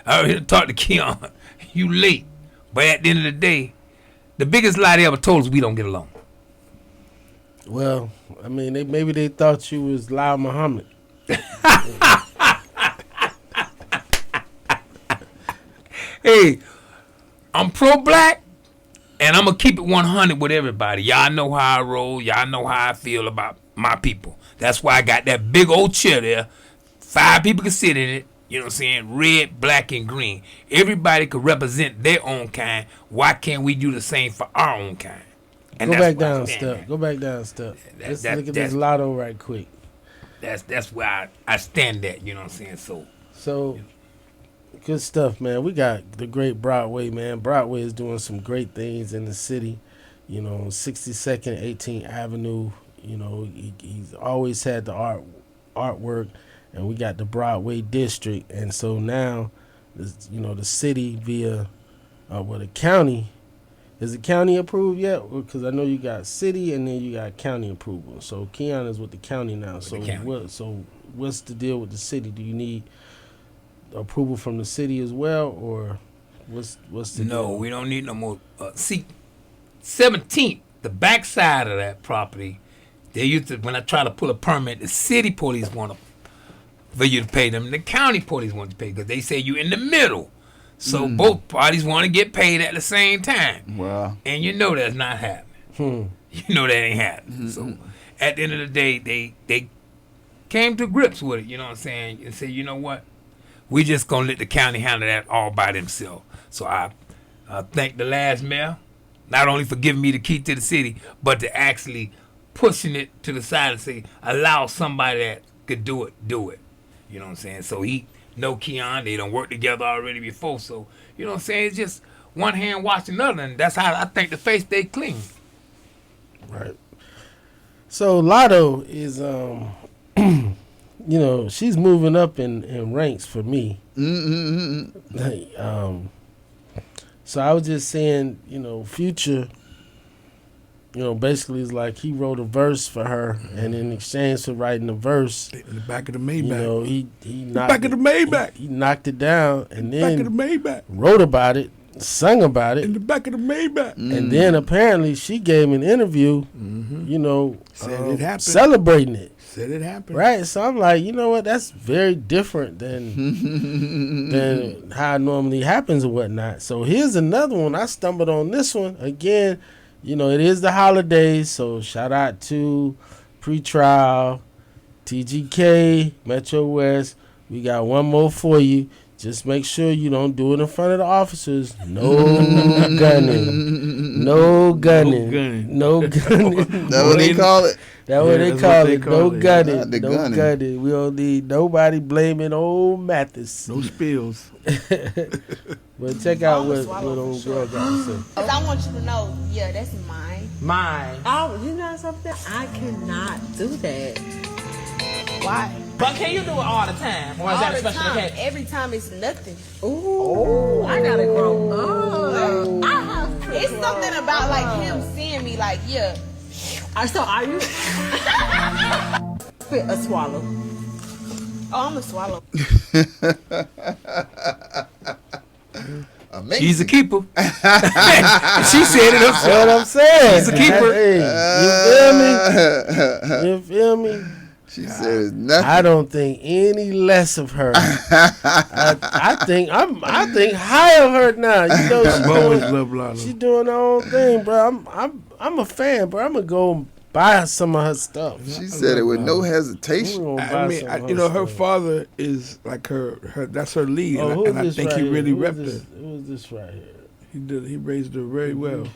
I already talked to Keon. You late. But at the end of the day, the biggest lie they ever told us, we don't get along. Well, I mean, maybe they thought you was Lyle Muhammad. Hey, I'm pro-black, and I'm going to keep it 100 with everybody. Y'all know how I roll. Y'all know how I feel about my people. That's why I got that big old chair there. 5 people can sit in it. You know what I'm saying? Red, black, and green. Everybody could represent their own kind. Why can't we do the same for our own kind? And Go back down, Step. Go back down, Step. Let's look at this lotto right quick. That's where I stand at. You know what I'm saying? So good stuff, man. We got the great Broadway, man. Broadway is doing some great things in the city. You know, 62nd, 18th Avenue. You know, he's always had the artwork. And we got the Broadway district, and so now, you know, the city via, the county, is the county approved yet? Because I know you got city and then you got county approval. So Keon is with the county now. So what's the deal with the city? Do you need approval from the city as well, or what's the deal? No, we don't need no more. See, 17th, the backside of that property, they used to, when I try to pull a permit, the city police want to for you to pay them. The county police want to pay because they say you in the middle. So both parties want to get paid at the same time. Wow. And you know that's not happening. You know that ain't happening. So at the end of the day, they came to grips with it, you know what I'm saying, and said, you know what? We just going to let the county handle that all by themselves. So I thank the last mayor, not only for giving me the key to the city, but to actually pushing it to the side and say, allow somebody that could do it. You know what I'm saying? So he know Keon. They don't work together already before. So, you know what I'm saying? It's just one hand washing the other. And that's how I think the face stay clean. Right. So Lotto is you know, she's moving up in ranks for me. Like, so I was just saying, you know, Future, you know, basically it's like he wrote a verse for her, and in exchange for writing the verse, in the back of the Maybach. you know, he knocked back of the Maybach. He knocked it down, and then back of the Maybach. wrote about it, sung about it, In the back of the Maybach. and then apparently she gave an interview, you know, Said it happened. celebrating it. Said it happened. Right, so I'm like, you know what? That's very different than how it normally happens and whatnot. So here's another one. I stumbled on this one again. You know, it is the holidays, so shout out to Pretrial, TGK, Metro West. We got one more for you. Just make sure you don't do it in front of the officers. No gunning. No gunning. No gunning. That's what they call it. That's what they call it. No Not gunning. the No gunning. gunning. We don't need nobody blaming old Mathis. No spills. But check out what old girl got to say. Cause I want you to know, yeah, that's mine. Mine. Oh, you know something? I cannot do that. Why? But can you do it all the time? Or is All that a the special time. occasion? Every time it's nothing. Ooh, I gotta grow up. It's something about like him seeing me like, yeah. So are you? A swallow. Oh, I'm a swallow. Amazing. She's a keeper. She said it herself. That's what I'm saying. She's a keeper. Hey, you feel me? She said it's nothing. I don't think any less of her. I think high of her now. You know, she doing her own thing, bro. I'm a fan, bro. I'm gonna go buy some of her stuff. She said it with no hesitation. I mean, you know, her father is like her that's her lead, Oh, and I think he really repped her. Who is this right here? He did. He raised her very well.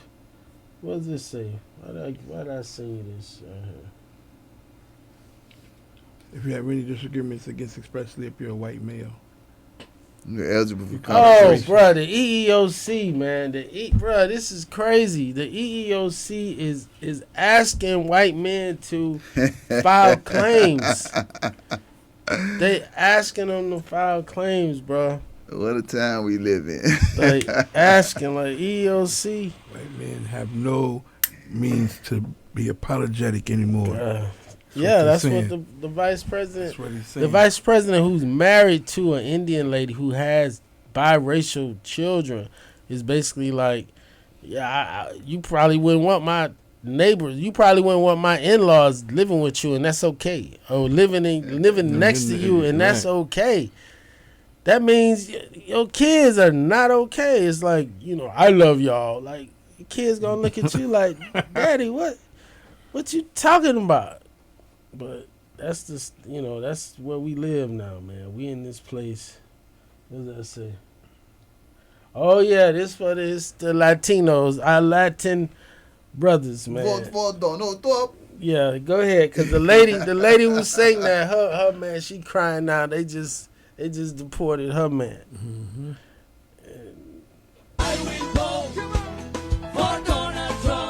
What does this say? Why did I send you this right here? If you have any disagreements against expressly if you're a white male. You're eligible for Oh, compensation. bro, the EEOC, man. Bro, this is crazy. The EEOC is asking white men to file claims. They asking them to file claims, bro. What a time we live in. Like, asking, like, EEOC. White men have no means to be apologetic anymore. Yeah, that's saying. what the vice president. That's what he's saying. The vice president, who's married to an Indian lady who has biracial children, is basically like, yeah, you probably wouldn't want my neighbors. You probably wouldn't want my in-laws living with you, and that's okay. Or living next to you, and that's okay. That means your kids are not okay. It's like, you know, I love y'all. Like, your kids gonna look at you like, Daddy, what you talking about? But that's just, you know, that's where we live now, man. We in this place. What does that say? Oh yeah, this for this the Latinos, our Latin brothers, man. Yeah, go ahead, cause the lady who sang that, her man, she crying now. They just deported her man. Mm-hmm.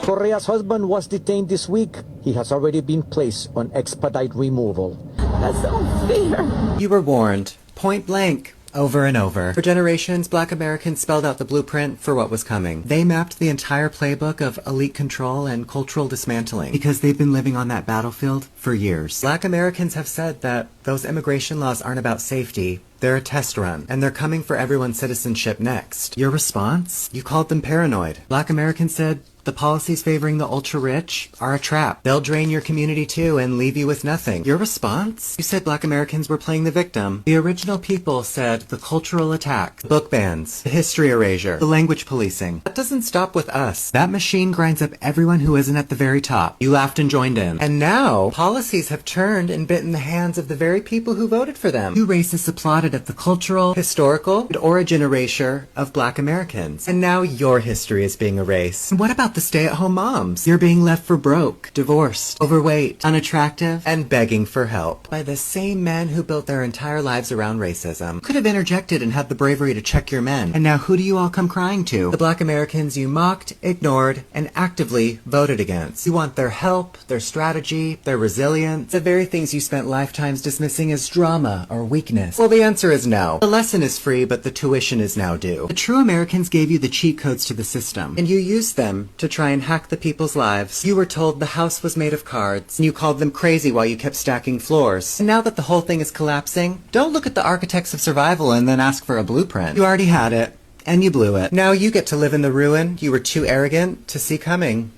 Correa's husband was detained this week. He has already been placed on expedite removal. That's unfair. You were warned, point blank, over and over. For generations, Black Americans spelled out the blueprint for what was coming. They mapped the entire playbook of elite control and cultural dismantling because they've been living on that battlefield for years. Black Americans have said that those immigration laws aren't about safety. They're a test run, and they're coming for everyone's citizenship next. Your response? You called them paranoid. Black Americans said the policies favoring the ultra-rich are a trap. They'll drain your community too and leave you with nothing. Your response? You said Black Americans were playing the victim. The original people said the cultural attack, book bans, the history erasure, the language policing. That doesn't stop with us. That machine grinds up everyone who isn't at the very top. You laughed and joined in. And now, policies have turned and bitten the hands of the very people who voted for them. You racists applauded at the cultural, historical, and origin erasure of Black Americans. And now your history is being erased. And what about the the stay-at-home moms. You're being left for broke, divorced, overweight, unattractive, and begging for help by the same men who built their entire lives around racism. Could have interjected and had the bravery to check your men. And now who do you all come crying to? The black Americans you mocked, ignored, and actively voted against. You want their help, their strategy, their resilience, the very things you spent lifetimes dismissing as drama or weakness. Well, the answer is no. The lesson is free, but the tuition is now due. The true Americans gave you the cheat codes to the system, and you used them to try and hack the people's lives. You were told the house was made of cards, and you called them crazy while you kept stacking floors. And now that the whole thing is collapsing, don't look at the architects of survival and then ask for a blueprint. You already had it, and you blew it. Now you get to live in the ruin you were too arrogant to see coming.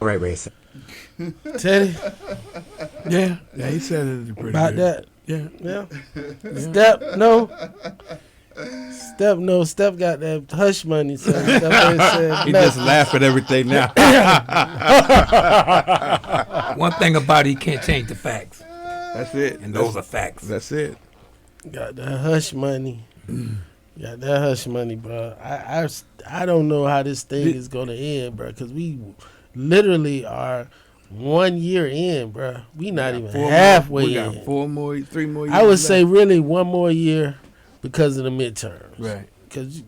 All right, racist. Teddy? Yeah, he said it pretty About good. that? Yeah. Step no. Step got that hush money. So Step ain't said He nothing. just laugh at everything now. One thing about it, he can't change the facts. That's it. And those are facts. That's it. Got that hush money. Got that hush money, bro. I don't know how this thing is going to end, bro, because we literally are 1 year in, bro. We not even halfway in. We got 3 more years I would left. say really 1 more year because of the midterms. Right. Because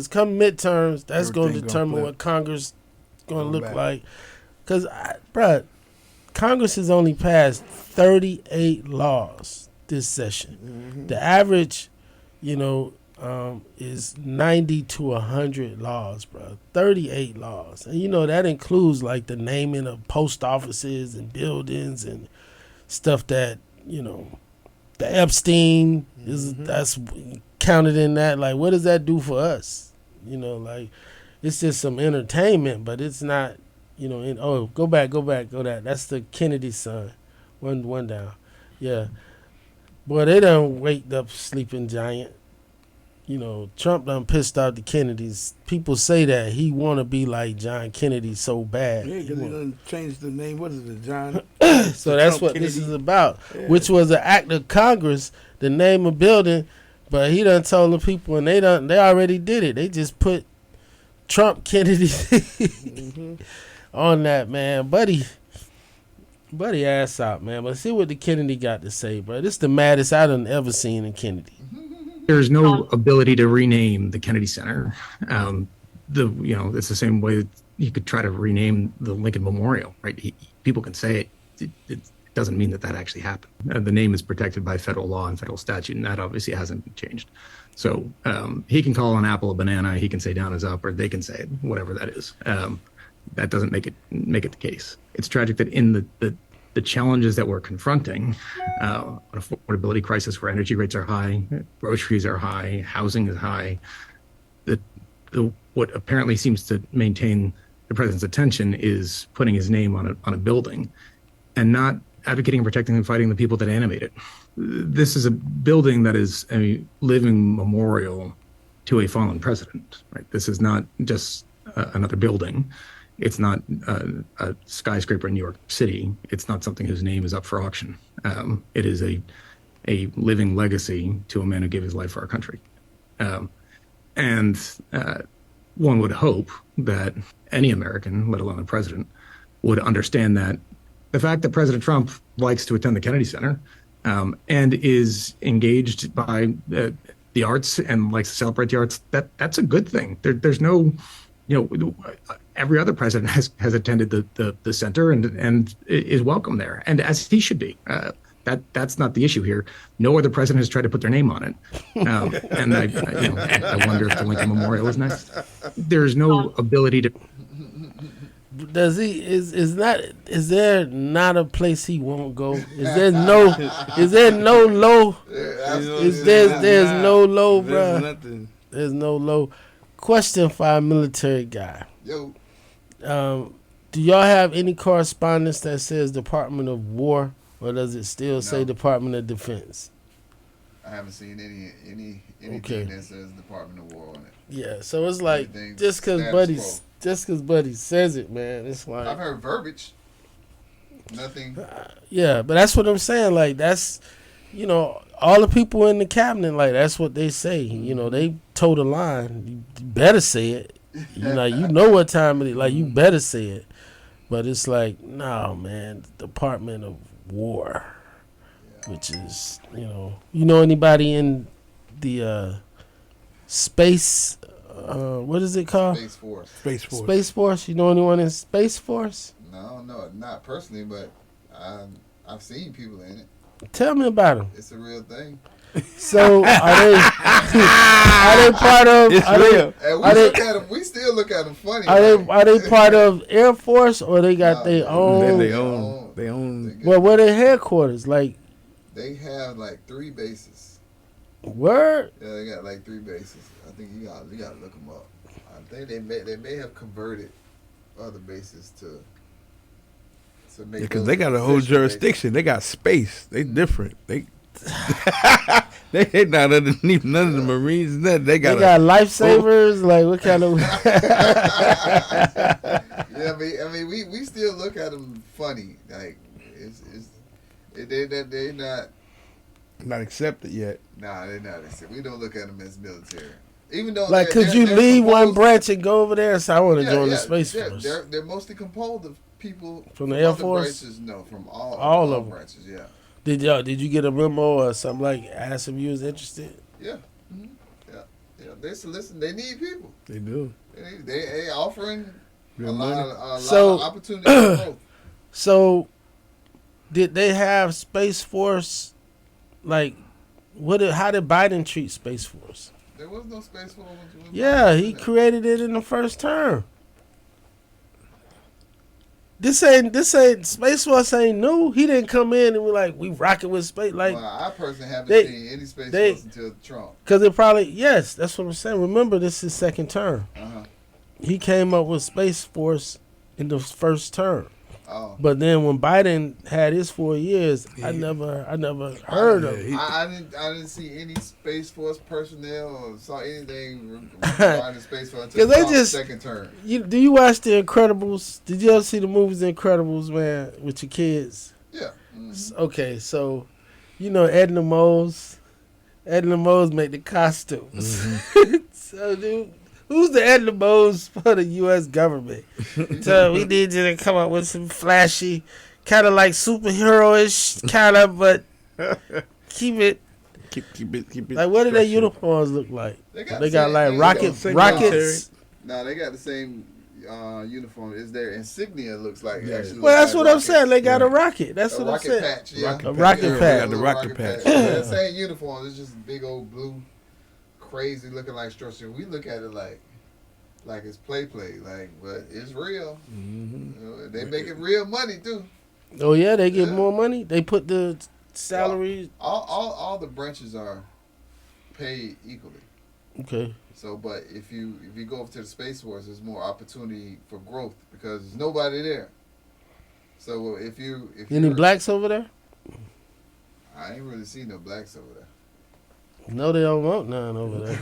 come midterms, that's going to Everything determine gonna what Congress is going to look back. like. Because, bro, Congress has only passed 38 laws this session. Mm-hmm. The average, is 90 to 100 laws, bro. 38 laws. And, that includes, like, the naming of post offices and buildings and stuff that, the Epstein that's counted in that. Like, what does that do for us? Like, it's just some entertainment, but it's not, go back. That's the Kennedy son. One down. Yeah. Boy, they done waked up sleeping giant. Trump done pissed off the Kennedys. People say that he want to be like John Kennedy so bad. Yeah, because he done changed the name. What is it, John? So that's Trump what Kennedy. this is about, Yeah. which was an act of Congress to name a building, but he done told the people, and they already did it. They just put Trump Kennedy on that, man. Buddy ass out, man. But see what the Kennedy got to say, bro. This the maddest I done ever seen in Kennedy. There's no ability to rename the Kennedy Center. It's the same way that you could try to rename the Lincoln Memorial, right? People can say it. It doesn't mean that actually happened. The name is protected by federal law and federal statute, and that obviously hasn't changed. So he can call an apple a banana. He can say down is up, or they can say it, whatever that is. That doesn't make it the case. It's tragic that in the challenges that we're confronting, an affordability crisis where energy rates are high, groceries are high, housing is high, what apparently seems to maintain the president's attention is putting his name on a building and not advocating and protecting and fighting the people that animate it. This is a building that is a living memorial to a fallen president, right? This is not just another building. It's not a skyscraper in New York City. It's not something whose name is up for auction. It is a living legacy to a man who gave his life for our country. And one would hope that any American, let alone a president, would understand that the fact that President Trump likes to attend the Kennedy Center and is engaged by the arts and likes to celebrate the arts, that's a good thing. There's no, every other president has attended the center and is welcome there, and as he should be. That's not the issue here. No other president has tried to put their name on it, and I wonder if the Lincoln Memorial is next. There's no ability to. Does he is there not a place he won't go? There's no low? There's no low, bro. Nothing. There's no low. Question for our military guy. Yo. Do y'all have any correspondence that says Department of War, or does it still say Department of Defense? I haven't seen anything that says Department of War on it. Yeah, so it's like Everything's just because Buddy says it, man. It's like I've heard verbiage. Nothing. Yeah, but that's what I'm saying. Like that's, all the people in the cabinet, like that's what they say. They toe the line. You better say it. you know what time it is. Like, you better say it. But it's like, no, man, Department of War, which is, you know anybody in the space, what is it called? Space Force. Space Force. You know anyone in Space Force? No, not personally, but I've seen people in it. Tell me about them. It's a real thing. So are they part of? We still look at them funny. Are they part of Air Force, or they got their own? They own. Well, where their headquarters? Like, they have like 3 bases. Word? Yeah, they got like 3 bases. I think you gotta look them up. I think they may have converted other bases to make. Because they got a whole jurisdiction. They got space. They different. They not underneath none of the Marines. They got lifesavers. Like, what kind of? Yeah, I mean, we still look at them funny. Like, they not accepted yet. Nah, they're not accepted. We don't look at them as military. Even though, like, could you leave one branch and go over there and say, I want to join the Space Force? They're mostly composed of people from the Air Force. Branches, no, from all of them. Branches. Yeah. Did you get a memo or something like ask if you was interested? Yeah. Mm-hmm. Yeah. They listen. They need people. They do. They offering a lot of opportunity for growth. So, did they have Space Force? Like, how did Biden treat Space Force? There was no Space Force. Yeah, he created it in the first term. This ain't Space Force ain't new. He didn't come in and be like, we rocking with space. Like, well, I personally haven't seen any Space Force until Trump. Because it probably, yes, that's what I'm saying. Remember, this is second term. He came up with Space Force in the first term. Oh. But then when Biden had his 4 years, I never heard of it. I didn't see any Space Force personnel or saw anything regarding Space Force until Trump's second term. Do you watch The Incredibles? Did you ever see the movies The Incredibles, man, with your kids? Yeah. Mm-hmm. Okay, so you know Edna Mose. Edna Mose made the costumes. Mm-hmm. So, dude. Who's the Edna Mose for the U.S. government? So we need you to come up with some flashy, kind of like superhero-ish, kind of, but keep it. Like, what do their uniforms look like? They got like rockets. No, they got the same uniform. Is their insignia looks like? Yeah. Well, that's what I'm saying. They got a rocket. That's what I'm saying. Patch, yeah. A rocket patch. Got the rocket patch. The same uniform. It's just big old blue. Crazy looking like structure. We look at it like it's play, like, but it's real. Mm-hmm. They make it real money too. Oh yeah, they get more money. They put the salaries. All the branches are paid equally. Okay. So, but if you go over to the Space Force, there's more opportunity for growth because there's nobody there. So if any blacks over there? I ain't really seen no blacks over there. No, they don't want none over there.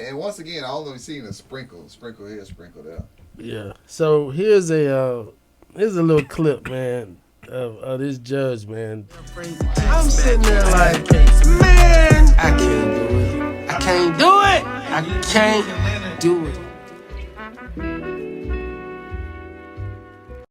And once again, I only seen a sprinkle here, sprinkle there. Yeah. So here's a little clip, man, of this judge, man. I'm sitting there like, man, I can't do it. I can't do it.